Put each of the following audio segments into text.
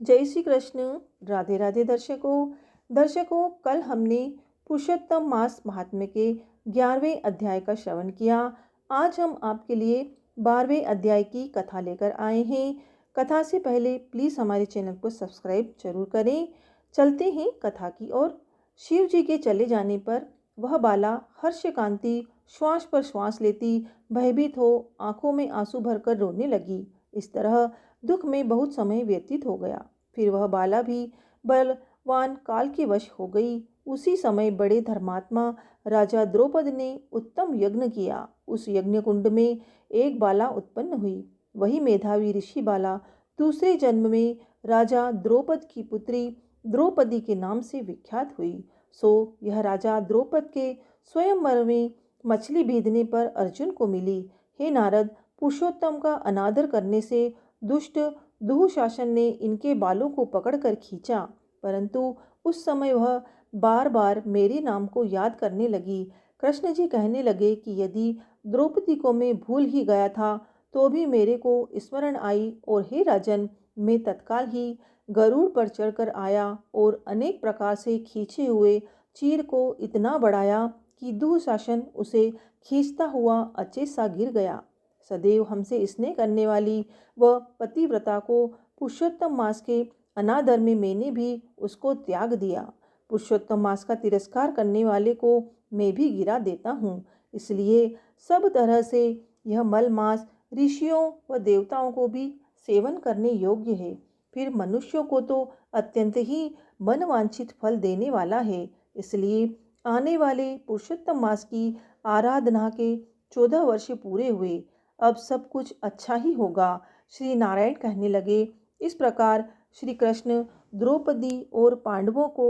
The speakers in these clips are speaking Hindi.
जय श्री कृष्ण। राधे राधे दर्शकों कल हमने पुरुषोत्तम मास महात्म्य के 11वें अध्याय का श्रवण किया। आज हम आपके लिए 12वें अध्याय की कथा लेकर आए हैं। कथा से पहले प्लीज़ हमारे चैनल को सब्सक्राइब जरूर करें। चलते हैं कथा की ओर। शिव जी के चले जाने पर वह बाला हर्षकांति श्वास पर श्वास लेती भयभीत हो आंखों में आंसू भरकर रोने लगी। इस तरह दुख में बहुत समय व्यतीत हो गया। फिर वह बाला भी बलवान काल के वश हो गई। उसी समय बड़े धर्मात्मा राजा द्रौपद ने उत्तम यज्ञ किया। उस यज्ञ कुंड में एक बाला उत्पन्न हुई। वही मेधावी ऋषि बाला दूसरे जन्म में राजा द्रौपद की पुत्री द्रौपदी के नाम से विख्यात हुई। सो यह राजा द्रौपद के स्वयंवर में मछली भेदने पर अर्जुन को मिली। हे नारद, पुरुषोत्तम का अनादर करने से दुष्ट दुःशासन ने इनके बालों को पकड़कर खींचा, परंतु उस समय वह बार बार मेरे नाम को याद करने लगी। कृष्ण जी कहने लगे कि यदि द्रौपदी को मैं भूल ही गया था तो भी मेरे को स्मरण आई, और हे राजन, मैं तत्काल ही गरुड़ पर चढ़कर आया और अनेक प्रकार से खींचे हुए चीर को इतना बढ़ाया कि दुःशासन उसे खींचता हुआ अचेत सा गिर गया। सदैव हमसे स्नेह करने वाली व पतिव्रता को पुरुषोत्तम मास के अनादर में मैंने भी उसको त्याग दिया। पुरुषोत्तम मास का तिरस्कार करने वाले को मैं भी गिरा देता हूँ। इसलिए सब तरह से यह मल मास ऋषियों व देवताओं को भी सेवन करने योग्य है। फिर मनुष्यों को तो अत्यंत ही मनवांछित फल देने वाला है। इसलिए आने वाले पुरुषोत्तम मास की आराधना के 14 वर्ष पूरे हुए। अब सब कुछ अच्छा ही होगा। श्री नारायण कहने लगे। इस प्रकार श्री कृष्ण द्रौपदी और पांडवों को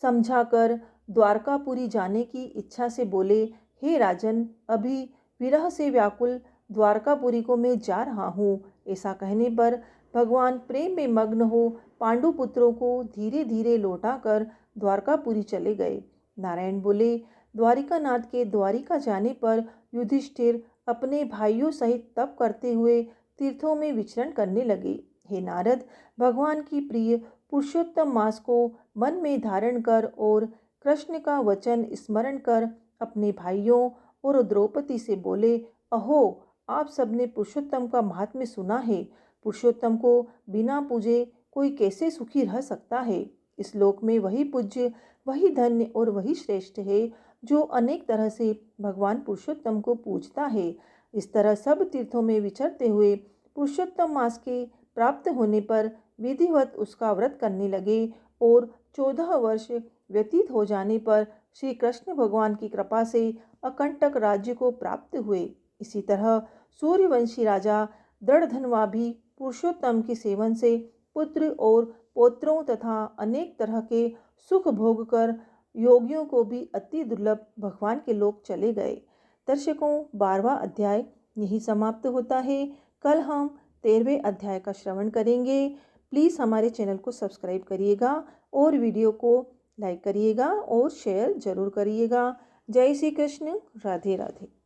समझाकर द्वारकापुरी जाने की इच्छा से बोले, हे राजन, अभी विरह से व्याकुल द्वारकापुरी को मैं जा रहा हूँ। ऐसा कहने पर भगवान प्रेम में मग्न हो पांडुपुत्रों को धीरे धीरे लौटाकर द्वारकापुरी चले गए। नारायण बोले, द्वारिकानाथ के द्वारिका जाने पर युधिष्ठिर अपने भाइयों सहित तप करते हुए तीर्थों में विचरण करने लगे। हे नारद, भगवान की प्रिय पुरुषोत्तम मास को मन में धारण कर और कृष्ण का वचन स्मरण कर अपने भाइयों और द्रौपदी से बोले, अहो, आप सबने पुरुषोत्तम का महात्म्य सुना है। पुरुषोत्तम को बिना पूजे कोई कैसे सुखी रह सकता है। इस लोक में वही पूज्य, वही धन्य और वही श्रेष्ठ है जो अनेक तरह से भगवान पुरुषोत्तम को पूजता है। इस तरह सब तीर्थों में विचरते हुए पुरुषोत्तम मास के प्राप्त होने पर विधिवत उसका व्रत करने लगे और 14 वर्ष व्यतीत हो जाने पर श्री कृष्ण भगवान की कृपा से अकंटक राज्य को प्राप्त हुए। इसी तरह सूर्यवंशी राजा दृढ़धनवा भी पुरुषोत्तम के सेवन से पुत्र और पौत्रों तथा अनेक तरह के सुख भोग कर योगियों को भी अति दुर्लभ भगवान के लोक चले गए। दर्शकों, 12वां अध्याय यही समाप्त होता है। कल हम 13वें अध्याय का श्रवण करेंगे। प्लीज़ हमारे चैनल को सब्सक्राइब करिएगा और वीडियो को लाइक करिएगा और शेयर जरूर करिएगा। जय श्री कृष्ण। राधे राधे।